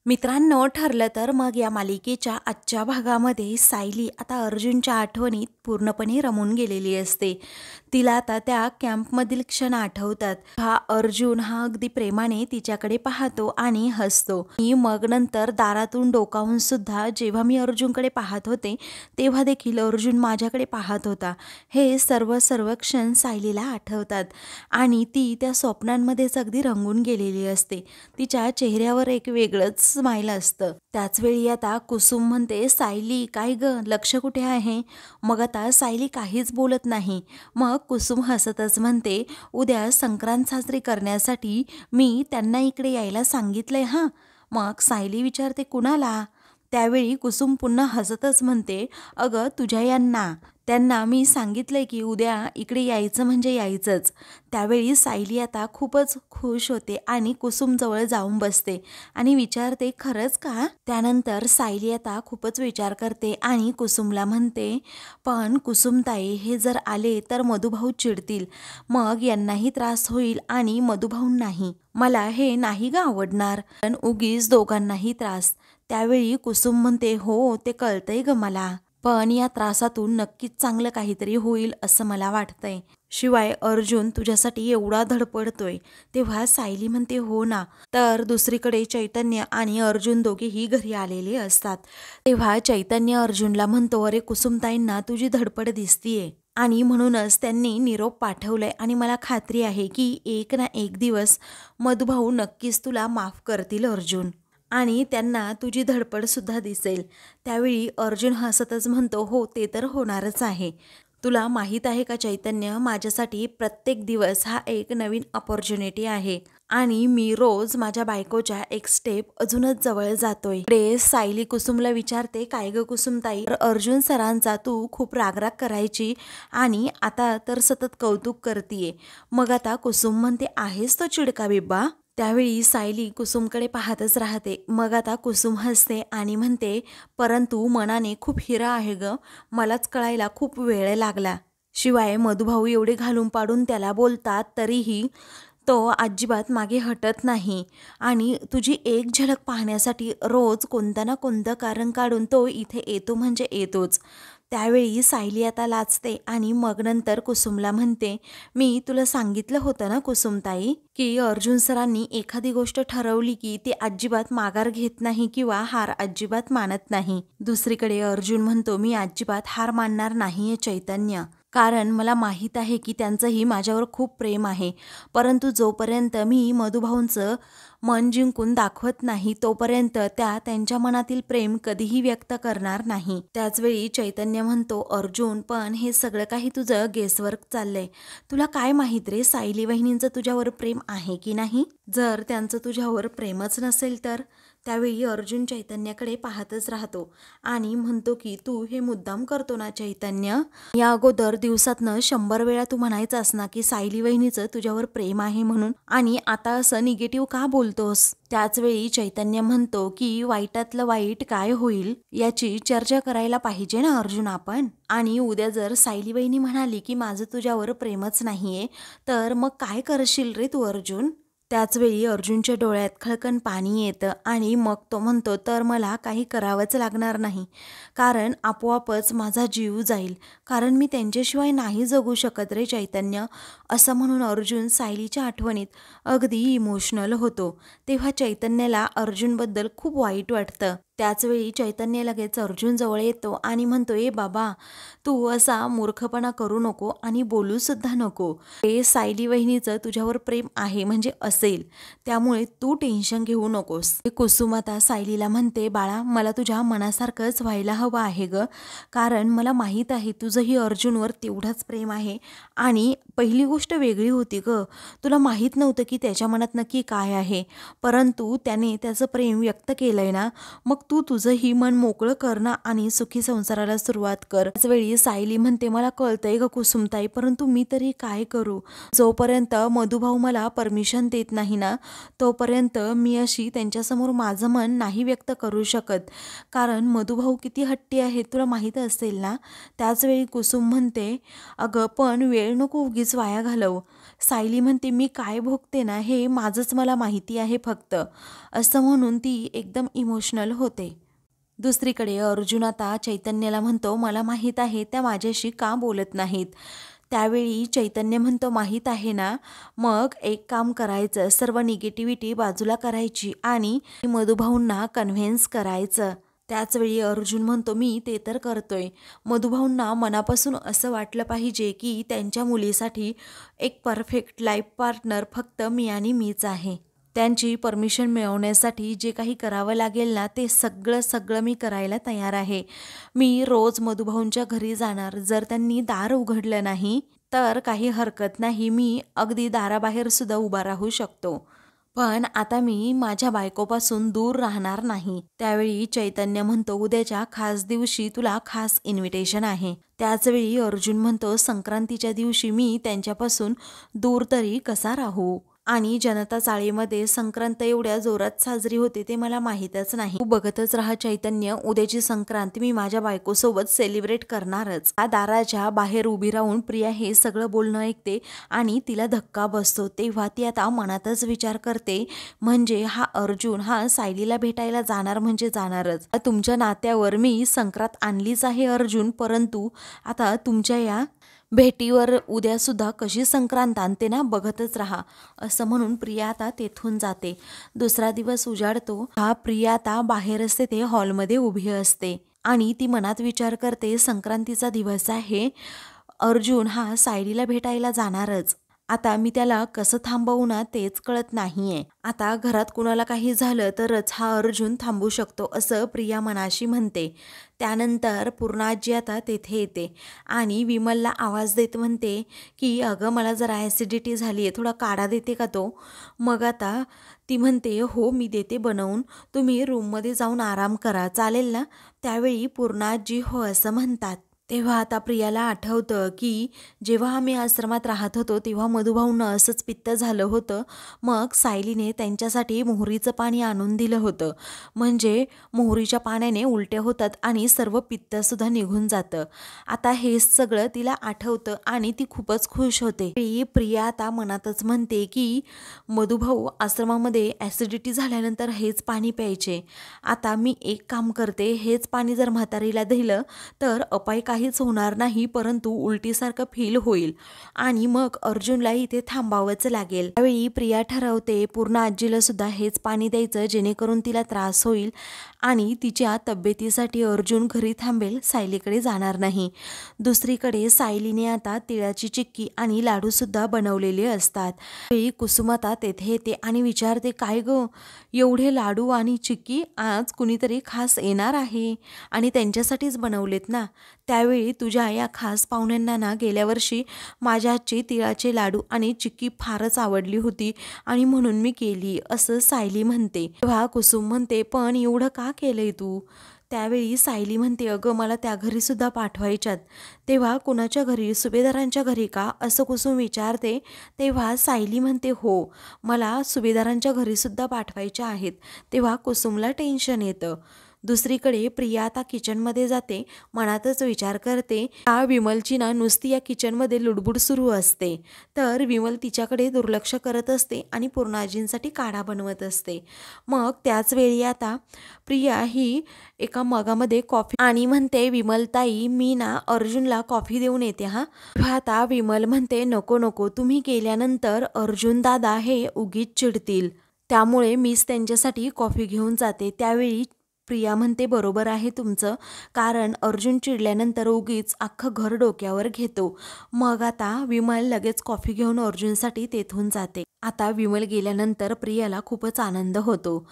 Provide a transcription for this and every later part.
मित्रांनो, ठरलं तर मग या मालिकेच्या आजच्या भागामध्ये सायली आता अर्जुनच्या आठवणीत पूर्णपणे रमून गेलेली असते. तिला आता त्या कॅम्पमधील क्षण आठवतात. अर्जुन हा अगदी प्रेमाने तिच्याकडे पाहतो आणि हसतो. मग नंतर दारातून डोकावून सुद्धा जेव्हा मी अर्जुनकडे पाहत होते तेव्हा देखील अर्जुन माझ्याकडे पाहत होता. हे सर्व क्षण सायलीला आठवतात आणि ती त्या स्वप्नांमध्येच अगदी रंगून गेलेली असते. तिच्या चेहऱ्यावर एक वेगळंच स्माईल असतं. त्याचवेळी आता कुसुम म्हणते, सायली काय ग, लक्ष कुठे आहे? मग आता सायली काहीच बोलत नाही. मग कुसुम हसतच म्हणते, उद्या संक्रांत साजरी करण्यासाठी मी त्यांना इकडे यायला सांगितलंय हां. मग सायली विचारते, कुणाला? त्यावेळी कुसुम पुन्हा हसतच म्हणते, अगं तुझ्या यांना. त्यांना मी सांगितलंय की उद्या इकडे यायचं म्हणजे यायचंच. त्यावेळी सायली आता खूपच खुश होते आणि कुसुमजवळ जाऊन बसते आणि विचारते, खरंच का? त्यानंतर सायली आता खूपच विचार करते आणि कुसुमला म्हणते, पण कुसुमताई, हे जर आले तर मधुभाऊ चिडतील. मग यांनाही त्रास होईल आणि मधुभाऊंनाही. मला हे नाही ग आवडणार, पण उगीच दोघांनाही त्रास. त्यावेळी कुसुम म्हणते, हो ते कळतंय ग मला, पण या त्रासातून नक्कीच चांगलं काहीतरी होईल असं मला वाटतंय. शिवाय अर्जुन तुझ्यासाठी एवढा धडपडतोय. तेव्हा सायली म्हणते, हो ना. तर दुसरीकडे चैतन्य आणि अर्जुन दोघेही घरी आलेले असतात. तेव्हा चैतन्य अर्जुनला म्हणतो, अरे कुसुमताईंना तुझी धडपड दिसतीये आणि म्हणूनच त्यांनी निरोप पाठवलाय आणि मला खात्री आहे की एक ना एक दिवस मधुभाऊ नक्कीच तुला माफ करतील अर्जुन, आणि त्यांना तुझी धडपड सुद्धा दिसेल. त्यावेळी अर्जुन हसतच म्हणतो, हो ते तर होणारच आहे. तुला माहीत आहे का चैतन्य, माझ्यासाठी प्रत्येक दिवस हा एक नवीन अपॉर्च्युनिटी आहे आणि मी रोज माझ्या बायकोच्या एक स्टेप अजूनच जवळ जातोय. पुढे सायली कुसुमला विचारते, काय ग कुसुमताई, अर्जुन सरांचा तू खूप रागराग करायची आणि आता तर सतत कौतुक करतीये. मग आता कुसुम म्हणते, आहेस तो चिडका बिब्बा? त्यावेळी सायली कुसुमकडे पाहतच राहते. मग आता कुसुम हसते आणि म्हणते, परंतु मनाने खूप हिरा आहे ग, मलाच कळायला खूप वेळ लागला. शिवाय मधुभाऊ एवढे घालून पाडून त्याला बोलतात तरीही तो अजिबात मागे हटत नाही आणि तुझी एक झलक पाहण्यासाठी रोज कोणतं ना कोणतं कारण काढून तो इथे येतो म्हणजे येतोच. त्यावेळी सायली आता लाजते आणि मग नंतर कुसुमला म्हणते, मी तुला सांगितलं होतं ना कुसुमताई की अर्जुन सरांनी एखादी गोष्ट ठरवली की ते अजिबात माघार घेत नाही किंवा हार अजिबात मानत नाही. दुसरीकडे अर्जुन म्हणतो, मी अजिबात हार मानणार नाहीये चैतन्य, कारण मला माहीत आहे की त्यांचंही माझ्यावर खूप प्रेम आहे. परंतु जोपर्यंत मी मधुभाऊंचं मन जिंकून दाखवत नाही तोपर्यंत त्या त्यांच्या मनातील प्रेम कधीही व्यक्त करणार नाही. त्याचवेळी चैतन्य म्हणतो, अर्जुन पण हे सगळं काही तुझं गेसवर्क चाललंय. तुला काय माहीत रे, सायली वहिनींचं तुझ्यावर प्रेम आहे की नाही? जर त्यांचं तुझ्यावर प्रेमच नसेल तर? त्यावेळी अर्जुन चैतन्याकडे पाहतच राहतो आणि म्हणतो की तू हे मुद्दाम करतो ना चैतन्य? या अगोदर दिवसातनं 100 वेळा तू म्हणायचास ना की सायली वहिनीचं तुझ्यावर प्रेम आहे म्हणून, आणि आता असं निगेटिव्ह का बोलतोस? त्याचवेळी चैतन्य म्हणतो की वाईटातलं वाईट काय होईल याची चर्चा करायला पाहिजे ना अर्जुन आपण. आणि उद्या जर सायली वहिनी म्हणाली की माझं तुझ्यावर प्रेमच नाहीये तर मग काय करशील रे तू अर्जुन? त्याचवेळी अर्जुनच्या डोळ्यात खळकन पाणी येतं आणि मग तो म्हणतो, तर मला काही करावंच लागणार नाही, कारण आपोआपच माझा जीव जाईल, कारण मी त्यांच्याशिवाय नाही जगू शकत रे चैतन्य. असं म्हणून अर्जुन सायलीच्या आठवणीत अगदी इमोशनल होतो. तेव्हा चैतन्याला अर्जुनबद्दल खूप वाईट वाटतं. त्याचवेळी चैतन्य लगेच अर्जुन जवळ येतो आणि म्हणतो, ए बाबा, तू असा मूर्खपणा करू नको आणि बोलू सुद्धा नको. हे सायली वहिनीचं तुझ्यावर प्रेम आहे म्हणजे असेल, त्यामुळे तू टेन्शन घेऊ नकोस. कुसुम आता सायलीला म्हणते, बाळा, मला तुझ्या मनासारखंच व्हायला हवं आहे ग, कारण मला माहीत आहे तुझंही अर्जुनवर तेवढंच प्रेम आहे. आणि पहिली गोष्ट वेगळी होती ग, तुला माहीत नव्हतं की त्याच्या मनात नक्की काय आहे, परंतु त्याने त्याचं प्रेम व्यक्त केलंय ना, मग तू तुझंही मन मोकळं कर ना आणि सुखी संसाराला सुरुवात कर. त्याचवेळी सायली म्हणते, मला कळतंय ग कुसुमताई, परंतु मी तरी काय करू? जोपर्यंत मधुभाऊ मला परमिशन देत नाही ना तोपर्यंत मी अशी त्यांच्यासमोर माझं मन नाही व्यक्त करू शकत, कारण मधुभाऊ किती हट्टी आहे तुला माहीत असेल ना. त्याचवेळी कुसुम म्हणते, अगं पण वेळ नको उगीच वाया घालव. सायली म्हणते, मी काय भोगते ना हे माझंच मला माहिती आहे फक्त, असं म्हणून ती एकदम इमोशनल होते. दुसरीकडे अर्जुन आता चैतन्याला म्हणतो, मला माहीत आहे त्या माझ्याशी का बोलत नाहीत. त्यावेळी चैतन्य म्हणतो, माहीत आहे ना, मग एक काम करायचं, सर्व निगेटिव्हिटी बाजूला करायची आणि मधुभाऊंना कन्व्हिन्स करायचं. त्याचवेळी अर्जुन म्हणतो, मी ते तर करतोय. मधुभाऊंना मनापासून असं वाटलं पाहिजे की त्यांच्या मुलीसाठी एक परफेक्ट लाईफ पार्टनर फक्त मी आणि मीच आहे. त्यांची परमिशन मिळवण्यासाठी जे काही करावं लागेल ना ते सगळं मी करायला तयार आहे. मी रोज मधुभाऊंच्या घरी जाणार. जर त्यांनी दार उघडलं नाही तर काही हरकत नाही, मी अगदी दाराबाहेर सुद्धा उभा राहू शकतो, पण आता मी माझ्या बायकोपासून दूर राहणार नाही. त्यावेळी चैतन्य म्हणतो, उद्याच्या खास दिवशी तुला खास इन्व्हिटेशन आहे. त्याचवेळी अर्जुन म्हणतो, संक्रांतीच्या दिवशी मी त्यांच्यापासून दूर तरी कसा राहू? आणि जनता चाळीमध्ये संक्रांत एवढ्या जोरात साजरी होते ते मला माहीतच नाही. तू बघतच राहा चैतन्य, उद्याची संक्रांत मी माझ्या बायकोसोबत सेलिब्रेट करणारच. दाराच्या बाहेर उभी राहून प्रिया हे सगळं बोलणं ऐकते आणि तिला धक्का बसतो. तेव्हा ती आता मनातच विचार करते, म्हणजे हा अर्जुन हा सायलीला भेटायला जाणार म्हणजे जाणारच. तुमच्या नात्यावर मी संक्रांत आणलीच आहे अर्जुन, परंतु आता तुमच्या या भेटीवर उद्या सुद्धा कशी संक्रांत आणते ना, बघतच राहा, असं म्हणून प्रिया आता तेथून जाते. दुसरा दिवस उजाडतो. प्रिया आता बाहेर असते, ते हॉलमध्ये उभी असते आणि ती मनात विचार करते, संक्रांतीचा दिवस आहे, अर्जुन हा सायलीला भेटायला जाणारच. आता मी त्याला कसं थांबवू ना तेच कळत नाहीये. आता घरात कुणाला काही झालं तरच हा अर्जुन थांबू शकतो, असं प्रिया मनाशी म्हणते. त्यानंतर पूर्णाजी आता तेथे येते आणि विमलला आवाज देत म्हणते की अगं मला जरा ॲसिडिटी झाली आहे, थोडा काढा देते का तो? मग आता ती म्हणते, हो मी देते बनवून, तुम्ही रूममध्ये जाऊन आराम करा, चालेल ना? त्यावेळी पूर्णाजी हो असं म्हणतात. तेव्हा आता प्रियाला आठवतं की जेव्हा आम्ही आश्रमात राहत होतो तेव्हा मधुभाऊंना असंच पित्त झालं होतं, मग सायलीने त्यांच्यासाठी मोहरीचं पाणी आणून दिलं होतं, म्हणजे मोहरीच्या पाण्याने उलट्या होतात आणि सर्व पित्तसुद्धा निघून जातं. आता हे सगळं तिला आठवतं आणि ती खूपच खुश होते. प्रिया आता मनातच म्हणते की मधुभाऊ आश्रमामध्ये ॲसिडिटी झाल्यानंतर हेच पाणी प्यायचे. आता मी एक काम करते, हेच पाणी जर म्हातारीला दिलं तर अपाय काहीच होणार नाही, परंतु उलटीसारखं फील होईल आणि मग अर्जुनला इथे थांबावंच लागेल. त्यावेळी प्रिया ठरवते पूर्ण आजीला सुद्धा हेच पाणी द्यायचं, जेणेकरून तिला त्रास होईल आणि तिच्या तब्येतीसाठी अर्जुन घरी थांबेल, सायलीकडे जाणार नाही. दुसरीकडे सायलीने आता तिळाची चिक्की आणि लाडू सुद्धा बनवलेले असतात. त्यावेळी कुसुमाता तेथे येते आणि विचारते, काय ग एवढे लाडू आणि चिक्की? आज कुणीतरी खास येणार आहे आणि त्यांच्यासाठीच बनवलेत ना? त्यावेळी तुझ्या या खास पाहुण्यांना ना गेल्या वर्षी माझ्या हातची तिळाचे लाडू आणि चिक्की फारच आवडली होती आणि म्हणून मी केली, असं सायली म्हणते. तेव्हा कुसुम म्हणते, पण एवढं का केलंय तू? त्यावेळी सायली म्हणते, अगं मला त्या घरी सुद्धा पाठवायच्यात. तेव्हा कुणाच्या घरी? सुभेदारांच्या घरी का? असं कुसुम विचारते. तेव्हा सायली म्हणते, हो मला सुभेदारांच्या घरी सुद्धा पाठवायच्या आहेत. तेव्हा कुसुमला टेन्शन येतं. दुसरीकडे प्रिया आता किचनमध्ये जाते, मनातच विचार करते, हा विमलची ना नुसती या किचनमध्ये लुडबुड सुरू असते, तर विमल तिच्याकडे दुर्लक्ष करत असते आणि पूर्णाजींसाठी काढा बनवत असते. मग त्याच वेळी आता प्रिया ही एका मगामध्ये कॉफी आणि म्हणते, विमलताई मी ना अर्जुनला कॉफी देऊन येते हा. आता विमल म्हणते, नको नको, तुम्ही गेल्यानंतर अर्जुन दादा हे उगीच चिडतील, त्यामुळे मीच त्यांच्यासाठी कॉफी घेऊन जाते. त्यावेळी प्रिया म्हणते, बरोबर आहे तुमचं, कारण अर्जुन चिडल्यानंतर उगीच अख्खं घर डोक्यावर घेतो. मग आता विमल लगेच कॉफी घेऊन अर्जुनसाठी तेथून जाते. आता विमल गेल्यानंतर प्रियाला खूपच आनंद होतो.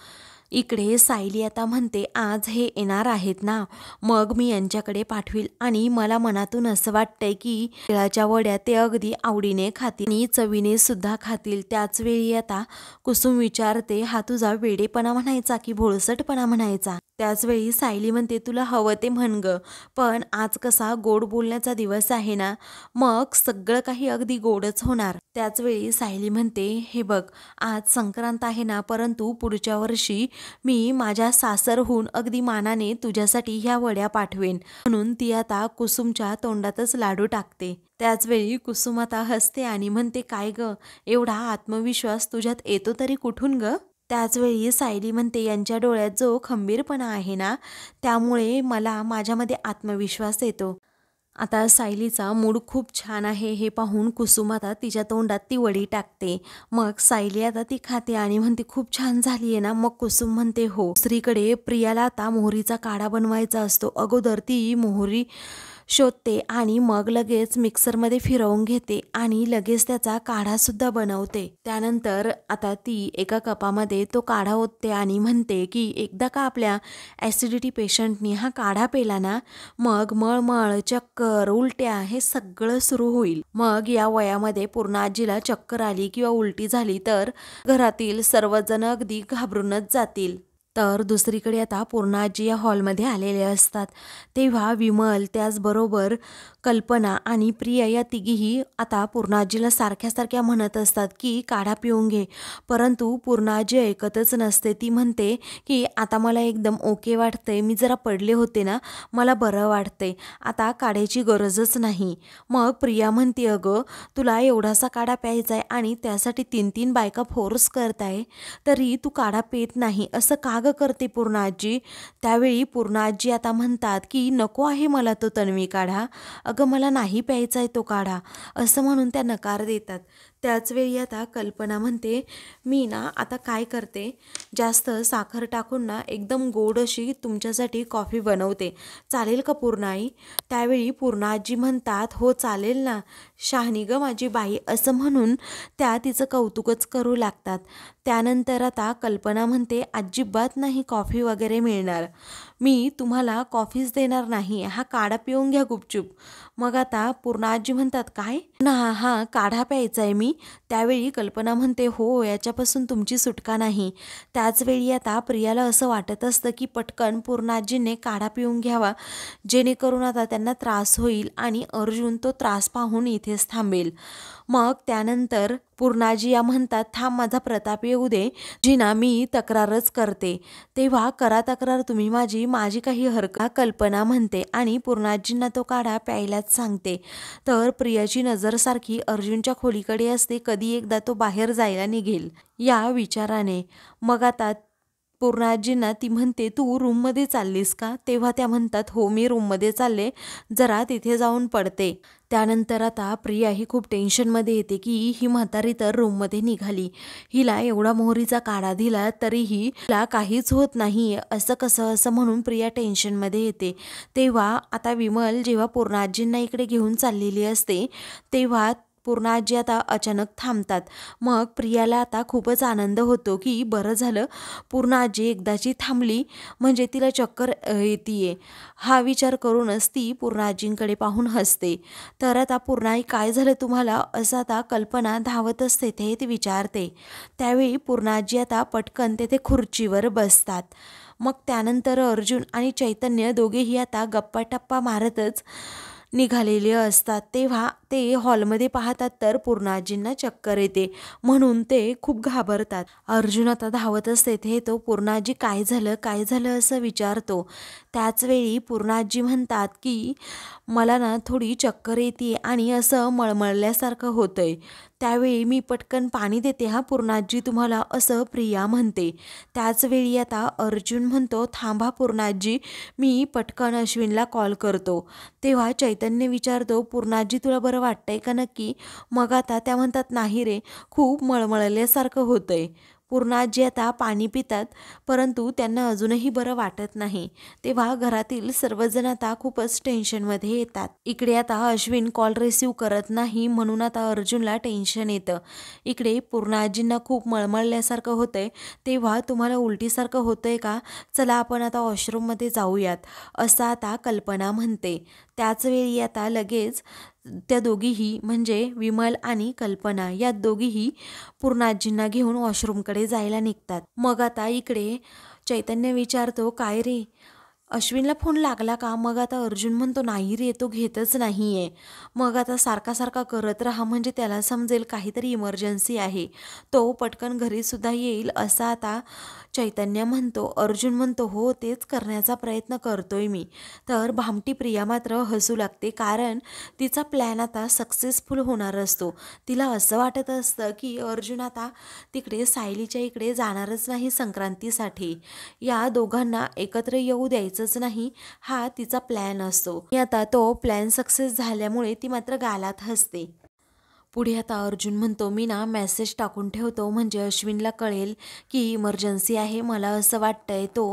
इकडे सायली आता म्हणते, आज हे येणार आहेत ना, मग मी यांच्याकडे पाठवील आणि मला मनातून असं वाटतंय की तिळाच्या वड्या ते अगदी आवडीने खातील आणि चवीने सुद्धा खातील. त्याच वेळी आता कुसुम विचारते, हा तुझा वेडेपणा म्हणायचा की भोळसटपणा म्हणायचा? त्याचवेळी सायली म्हणते, तुला हवं ते म्हण ग, पण आज कसा गोड बोलण्याचा दिवस आहे ना, मग सगळं काही अगदी गोडच होणार. त्याचवेळी सायली म्हणते, हे बघ, आज संक्रांत आहे ना, परंतु पुढच्या वर्षी मी माझ्या सासरहून अगदी मानाने तुझ्यासाठी ह्या वड्या पाठवेन. म्हणून ती आता कुसुमच्या तोंडातच लाडू टाकते. त्याचवेळी कुसुम आता हसते आणि म्हणते, काय ग, एवढा आत्मविश्वास तुझ्यात येतो तरी कुठून ग? त्याचवेळी सायली म्हणते, यांच्या डोळ्यात जो खंबीरपणा आहे ना, त्यामुळे मला माझ्यामध्ये आत्मविश्वास येतो. आता सायलीचा मूड खूप छान आहे हे पाहून कुसुम आता तिच्या तोंडात ती वडी टाकते. मग सायली आता ती खाते आणि म्हणते, खूप छान झाली आहे ना? मग कुसुम म्हणते, हो. दुसरीकडे प्रियाला आता मोहरीचा काढा बनवायचा असतो. अगोदर ती मोहरी शोधते आणि मग लगेच मिक्सरमध्ये फिरवून घेते आणि लगेच त्याचा काढासुद्धा बनवते. त्यानंतर आता ती एका कपामध्ये तो काढा ओतते आणि म्हणते की एकदा का आपल्या ॲसिडिटी पेशंटनी हा काढा पेला ना, मग मळमळ, चक्कर, उलट्या हे सगळं सुरू होईल. मग या वयामध्ये पूर्ण आजीला चक्कर आली किंवा उलटी झाली तर घरातील सर्वजण अगदी घाबरूनच जातील. तर दुसरीकडे आता पूर्ण आजी या हॉलमध्ये आलेले असतात. तेव्हा विमल, त्याचबरोबर कल्पना आणि प्रिया या तिघीही आता पूर्णाजीला सारख्या सारख्या म्हणत असतात की काढा पिऊन घे, परंतु पूर्णाजी ऐकतच नसते. ती म्हणते की आता मला एकदम ओके वाटतंय, मी जरा पडले होते ना, मला बरं वाटतंय, आता काढ्याची गरजच नाही. मग प्रिया म्हणते, अगं तुला एवढासा काढा प्यायचा आहे आणि त्यासाठी 3-3 बायका फोर्स करताय, तरी तू काढा पेत नाही, असं का ग करते पूर्णाजी? त्यावेळी पूर्णाजी आता म्हणतात की नको आहे मला तो तन्वी काढा, अगं मला नाही प्यायचा आहे तो काढा, असं म्हणून त्या नकार देतात. त्याचवेळी आता कल्पना म्हणते, मी ना आता काय करते, जास्त साखर टाकून ना एकदम गोड अशी तुमच्यासाठी कॉफी बनवते, चालेल का पूर्णाई? त्यावेळी पूर्णाजी म्हणतात, हो चालेल ना शहाणी ग माझी बाई, असं म्हणून त्या तिचं कौतुकच करू लागतात. त्यानंतर आता कल्पना म्हणते, अजिबात नाही कॉफी वगैरे मिळणार, मी तुम्हाला कॉफीच देणार नाही, हा काढा पिऊन घ्या गुपचूप. मग आता पूर्णाजी म्हणतात, काय ना, हा काढा प्यायचा आहे मी? त्यावेळी कल्पना म्हणते, हो, याच्यापासून तुमची सुटका नाही. त्याचवेळी आता प्रियाला असं वाटत असतं की पटकन पूर्णाजीने काढा पिऊन घ्यावा, जेणेकरून आता त्यांना त्रास होईल आणि अर्जुन तो त्रास पाहून इथेच थांबेल. मग त्यानंतर पूर्णाजी या म्हणतात, थांब, माझा प्रताप येऊ दे, जिना मी तक्रारच करते. तेव्हा करा तक्रार तुम्ही माझी, माझी काही हरकत. कल्पना म्हणते आणि पूर्णाजींना तो काढा प्यायलाच सांगते. तर प्रियाची नजर सारखी अर्जुनच्या खोलीकडे असते, कधी एकदा तो बाहेर जायला निघेल या विचाराने. मग आता पूर्णाजींना ती म्हणते, तू रूममध्ये चाललीस का? तेव्हा त्या म्हणतात, हो, मी रूममध्ये चालले, जरा तिथे जाऊन पडते. त्यानंतर आता प्रिया ही खूप टेन्शनमध्ये येते की ही म्हातारी तर रूममध्ये निघाली, हिला एवढा मोहरीचा काढा दिला तरीही हिला काहीच होत नाही, असं कसं, असं म्हणून प्रिया टेन्शनमध्ये येते. तेव्हा आता विमल जेव्हा पूर्णाजींना इकडे घेऊन चाललेली असते, तेव्हा पूर्णाजी आता अचानक थांबतात. मग प्रियाला आता खूपच आनंद होतो की बरं झालं पूर्णाजी एकदाची थांबली, म्हणजे तिला चक्कर येतीये, हा विचार करूनच ती पूर्णाजींकडे पाहून हसते. तर आता पूर्णाई, काय झालं तुम्हाला? असं आता कल्पना धावत असते ते विचारते. त्यावेळी पूर्णाजी आता पटकन तेथे खुर्चीवर बसतात. मग त्यानंतर अर्जुन आणि चैतन्य दोघेही आता गप्पा टप्पा मारतच निघालेले असतात. तेव्हा ते हॉलमध्ये पाहतात तर पूर्णाजींना चक्कर येते, म्हणून ते खूप घाबरतात. अर्जुन आता धावत असते ते तो पूर्णाजी, काय झालं, काय झालं, असं विचारतो. त्याचवेळी पूर्णाजी म्हणतात की मला ना थोडी चक्कर येते आणि असं मळमळल्यासारखं होतंय. त्यावेळी मी पटकन पाणी देते हा पूर्णाजी तुम्हाला, असं प्रिया म्हणते. त्याचवेळी आता अर्जुन म्हणतो, थांबा पूर्णाजी, मी पटकन अश्विनला कॉल करतो. तेव्हा चैतन्य विचारतो, पूर्णाजी तुला बरं वाटतंय का नक्की? मग आता त्या म्हणतात, नाही रे, खूप मळमळल्यासारखं होतंय. पूर्णाजी आता पाणी पितात, परंतु त्यांना अजूनही बरं वाटत नाही. तेव्हा घरातील सर्वजण आता खूपच टेन्शनमध्ये येतात. इकडे आता अश्विन कॉल रिसीव करत नाही, म्हणून आता अर्जुनला टेन्शन येतं. इकडे पूर्णाजींना खूप मळमळल्यासारखं होतंय. तेव्हा तुम्हाला उलटीसारखं होतंय का? चला आपण आता वॉशरूममध्ये जाऊयात, असं आता कल्पना म्हणते. त्याचवेळी आता लगेच त्या दोघीही, म्हणजे विमल आणि कल्पना या दोघीही पूर्णाजींना घेऊन वॉशरूमकडे जायला निघतात. मग आता इकडे चैतन्य विचारतो, काय रे, अश्विनला फोन लागला का? मग आता अर्जुन म्हणतो, नाही रे, तो घेतच नाहीये. मग आता सारखा सारखा करत राहा म्हणजे त्याला समजेल काहीतरी इमर्जन्सी आहे, तो पटकन घरी सुद्धा येईल, असं आता चैतन्य म्हणतो. अर्जुन म्हणतो, हो, तेच करण्याचा प्रयत्न करतोय मी. तर भामटी प्रिया मात्र हसू लागते, कारण तिचा प्लॅन आता सक्सेसफुल होणार असतो. तिला असं वाटत असतं की अर्जुन आता तिकडे सायलीच्या इकडे जाणारच नाही संक्रांतीसाठी, या दोघांना एकत्र येऊ द्यायचंच नाही, हा तिचा प्लॅन असतो. आणि आता तो प्लॅन सक्सेस झाल्यामुळे ती मात्र गालात हसते. पुढे आता अर्जुन म्हणतो, मी ना मेसेज टाकून ठेवतो म्हणजे अश्विनला कळेल की इमर्जन्सी आहे, मला असं वाटतंय तो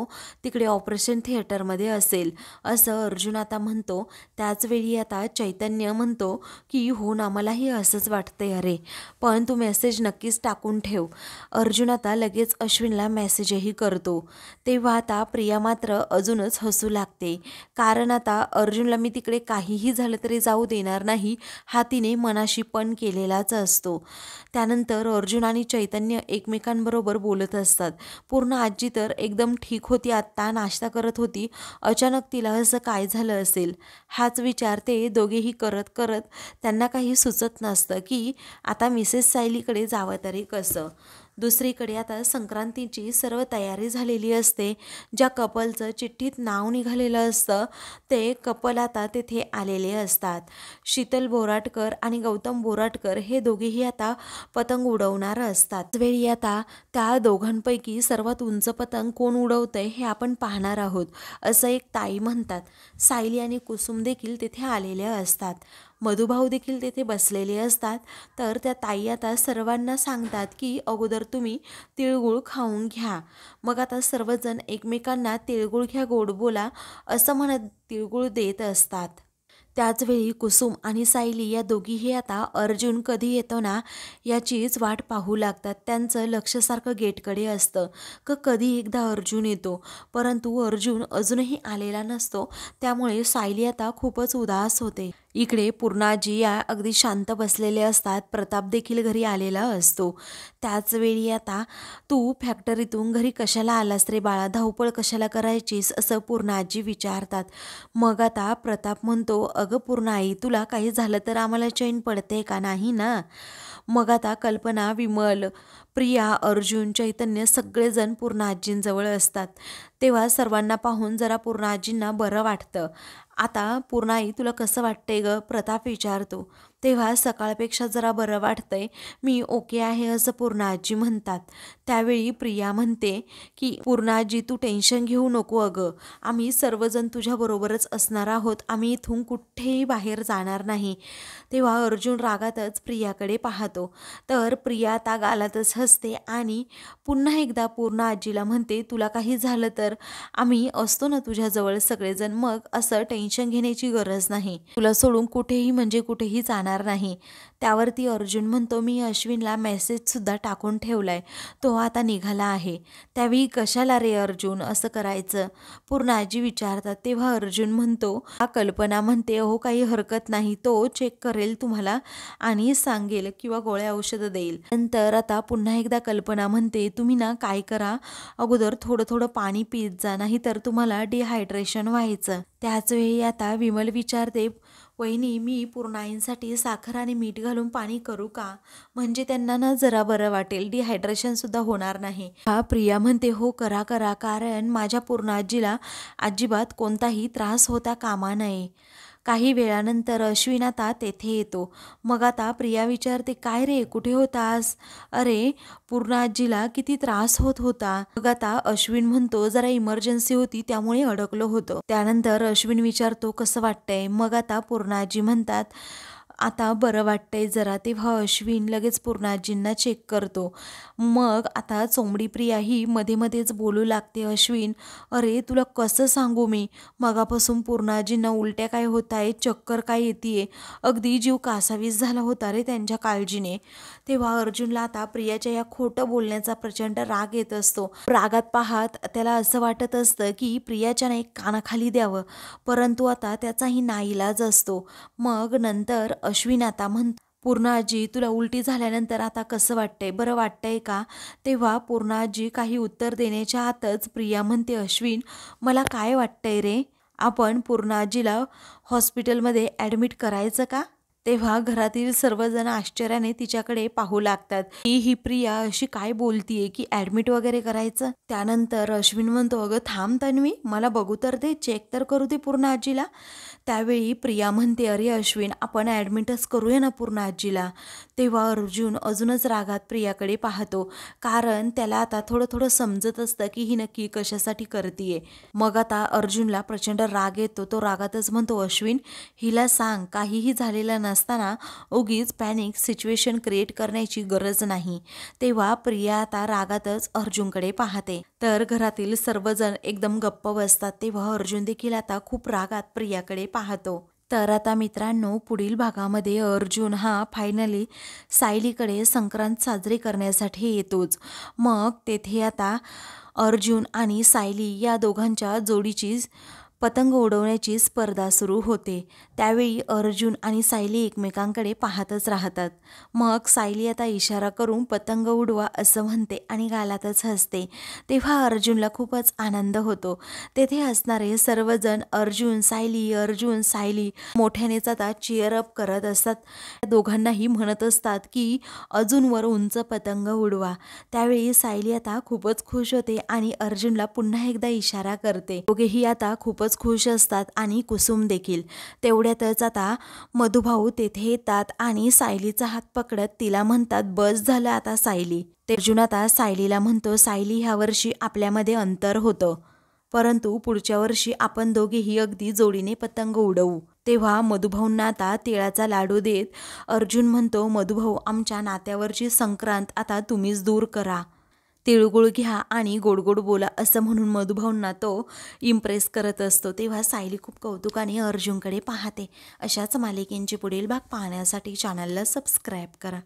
तिकडे ऑपरेशन थिएटरमध्ये असेल, असं अर्जुन आता म्हणतो. त्याचवेळी आता चैतन्य म्हणतो की हो ना, मलाही असंच वाटतंय, अरे पण तू मेसेज नक्कीच टाकून ठेव. अर्जुन आता लगेच अश्विनला मेसेजही करतो. तेव्हा आता प्रिया मात्र अजूनच हसू लागते, कारण आता अर्जुनला मी तिकडे काहीही झालं तरी जाऊ देणार नाही, हा तिने मनाशी पण केलेलाच असतो. त्यानंतर अर्जुन आणि चैतन्य एकमेकांबरोबर बोलत असतात. पूर्ण आजी तर एकदम ठीक होती, आत्ता नाश्ता करत होती, अचानक तिला असं काय झालं असेल, हाच विचार ते दोघेही करत करत त्यांना काही सुचत नसतं की आता मिसेस सायलीकडे जावं तरी कसं. दुसरीकडे आता संक्रांतीची सर्व तयारी झालेली असते. ज्या कपलचं चिठ्ठीत नाव निघालेलं असतं ते कपल आता तेथे आलेले असतात. शीतल बोराटकर आणि गौतम बोराटकर हे दोघेही आता पतंग उडवणार असतात. वेळी आता त्या दोघांपैकी सर्वात उंच पतंग कोण उडवतंय हे आपण पाहणार आहोत, असं एक ताई म्हणतात. सायली आणि कुसुम देखील तेथे आलेल्या असतात. मधुभाऊ देखील तेथे बसलेले असतात. तर त्या ताई आता सर्वांना सांगतात की अगोदर तुम्ही तिळगुळ खाऊन घ्या. मग आता सर्वजण एकमेकांना तिळगुळ घ्या, गोड बोला, असं म्हणत तिळगुळ देत असतात. त्याचवेळी कुसुम आणि सायली या दोघीही आता अर्जुन कधी येतो ना याचीच वाट पाहू लागतात. त्यांचं लक्ष सारखं गेटकडे असतं कधी एकदा अर्जुन येतो, परंतु अर्जुन अजूनही आलेला नसतो. त्यामुळे सायली आता खूपच उदास होते. इकडे पूर्णाजी या अगदी शांत बसलेले असतात. प्रताप देखील घरी आलेला असतो. त्याचवेळी आता तू फॅक्टरीतून घरी कशाला आलास रे बाळा, धावपळ कशाला करायचीस, असं पूर्णाजी विचारतात. मग आता प्रताप म्हणतो, अगं पूर्णाई, तुला काही झालं तर आम्हाला चैन पडते का, नाही ना. मग आता कल्पना, विमल, प्रिया, अर्जुन, चैतन्य सगळेजण पूर्णाजींजवळ असतात. तेव्हा सर्वांना पाहून जरा पूर्णाजींना बरं वाटतं. आता पूर्णाई, तुला कसं वाटतंय ग, प्रताप विचारतो. तेव्हा सकाळपेक्षा जरा बरं वाटतंय, मी ओके आहे, असं पूर्णाजी म्हणतात. त्यावेळी प्रिया म्हणते की पूर्णाजी, तू टेन्शन घेऊ नको, अगं आम्ही सर्वजण तुझ्याबरोबरच असणार आहोत, आम्ही इथून कुठेही बाहेर जाणार नाही. तेव्हा अर्जुन रागातच प्रियाकडे पाहतो. तर प्रिया आता गालातच हसते आणि पुन्हा एकदा पूर्णाजीला म्हणते, तुला काही झालं तर आम्ही असतो ना तुझ्याजवळ सगळेजण, मग असं टेन्शन घेण्याची गरज नाही, तुला सोडून कुठेही म्हणजे कुठेही जाणार नाही. त्यावरती अर्जुन म्हणतो, मी अश्विनला मेसेजसुद्धा टाकून ठेवलाय, तो आता निघाला आहे. त्यावेळी कशाला रे अर्जुन असं करायचं, पूर्णाजी विचारतात. तेव्हा अर्जुन म्हणतो, हा कल्पना म्हणते, हो काही हरकत नाही, तो चेक करेल तुम्हाला आणि सांगेल किंवा गोळ्या औषधं देईल. नंतर आता पुन्हा एकदा कल्पना म्हणते, तुम्ही ना काय करा, अगोदर थोडं थोडं पाणी पीत जा, नाही तर तुम्हाला डिहायड्रेशन व्हायचं. त्याचवेळी आता विमल विचारते, वहिनी, मी पूर्णाईंसाठी साखर आणि मीठ घालून पाणी करू का, म्हणजे त्यांना ना जरा बरं वाटेल, डिहायड्रेशन सुद्धा होणार नाही. हा प्रिया म्हणते, हो करा करा, कारण माझ्या पूर्णाजीला अजिबात कोणताही त्रास होता कामा नये. काही वेळानंतर अश्विन आता तेथे येतो. मग आता प्रिया विचारते, काय रे, कुठे होतास, अरे पूर्णाजीला किती त्रास होत होता. मग आता अश्विन म्हणतो, जरा इमर्जन्सी होती त्यामुळे अडकलो होतो. त्यानंतर अश्विन विचारतो, कसं वाटतंय. मग आता पूर्णाजी म्हणतात, आता बरं वाटतंय जरा. तेव्हा अश्विन लगेच पूर्णाजींना चेक करतो. मग आता चोंबडी प्रिया ही मध्ये मध्येच बोलू लागते, अश्विन, अरे तुला कसं सांगू मी, मगापासून पूर्णाजींना उलट्या काय होत आहे, चक्कर काय येते, अगदी जीव कासावीस झाला होता रे त्यांच्या काळजीने. तेव्हा अर्जुनला आता प्रियाच्या या खोटं बोलण्याचा प्रचंड राग येत असतो. रागात पाहत त्याला असं वाटत असतं की प्रियाच्याने एक कानाखाली द्यावं, परंतु आता त्याचाही नाईलाज असतो. मग नंतर अश्विन आता पूर्णाजी, तुला उलटी झाल्यानंतर आता कसं वाटतंय, बरं वाटतंय का? तेव्हा पूर्णाजी काही उत्तर देण्याच्या आतच प्रिया म्हणते, अश्विन मला काय वाटतंय रे, आपण पूर्णाजीला हॉस्पिटलमध्ये ॲडमिट करायचं का? तेव्हा घरातील सर्वजण आश्चर्याने तिच्याकडे पाहू लागतात. ही प्रिया अशी काय बोलतीये की ॲडमिट वगैरे करायचं? त्यानंतर अश्विन म्हणतो, अगं थांब तन्वी, मला बघू तर दे, चेक तर करू दे पूर्ण आजीला. त्यावेळी प्रिया म्हणते, अरे अश्विन आपण ॲडमिटच करूया ना पूर्ण आजीला. तेव्हा अर्जुन अजूनच रागात प्रियाकडे पाहतो, कारण त्याला आता थोडं थोडं समजत असतं की ही नक्की कशासाठी करतीये. मग आता अर्जुनला प्रचंड राग येतो. तो रागातच म्हणतो, अश्विन हिला सांग काहीही झालेलं नसताना उगीच पॅनिक सिच्युएशन क्रिएट करण्याची गरज नाही. तेव्हा प्रिया आता रागातच अर्जुनकडे पाहते. तर घरातील सर्वजण एकदम गप्प बसतात. तेव्हा अर्जुन देखील आता खूप रागात प्रियाकडे पाहतो. तर आता मित्रांनो, पुढील भागामध्ये अर्जुन हा फायनली सायलीकडे संक्रांत साजरी करण्यासाठी येतोच. मग तेथे आता अर्जुन आणि सायली या दोघांच्या जोडीची पतंग उडवण्याची स्पर्धा सुरू होते. त्यावेळी अर्जुन आणि सायली एकमेकांकडे पाहतच राहतात. मग सायली आता इशारा करून पतंग उडवा असं म्हणते आणि गालातच हसते. तेव्हा अर्जुनला खूपच आनंद होतो. तेथे असणारे सर्वजण अर्जुन सायली मोठ्यानेच आता चीअर अप करत असतात. दोघांनाही म्हणत असतात की अजून वर उंच पतंग उडवा. त्यावेळी सायली आता खूपच खुश होते आणि अर्जुनला पुन्हा एकदा इशारा करते. दोघेही आता खूपच खुश असतात आणि कुसुम देखील. तेवढ्यातच आता मधुभाऊ तेथे येतात आणि सायलीचा हात पकडत तिला म्हणतात, बस झालं आता सायली. ते अर्जुन आता सायलीला म्हणतो, सायली ह्या वर्षी आपल्यामध्ये अंतर होतं, परंतु पुढच्या वर्षी आपण दोघेही अगदी जोडीने पतंग उडवू. तेव्हा मधुभाऊंना आता तिळाचा लाडू देत अर्जुन म्हणतो, मधुभाऊ आमच्या नात्यावरची संक्रांत आता तुम्हीच दूर करा, तिळगुळ घ्या आणि गोड गोड बोला असं म्हणून मधुभाऊंना तो इम्प्रेस करत असतो. तेव्हा सायली खूप कौतुकाने अर्जुनकडे पाहते. अशाच मालिकेंचे पुढील भाग पाहण्यासाठी चॅनलला सबस्क्राईब करा.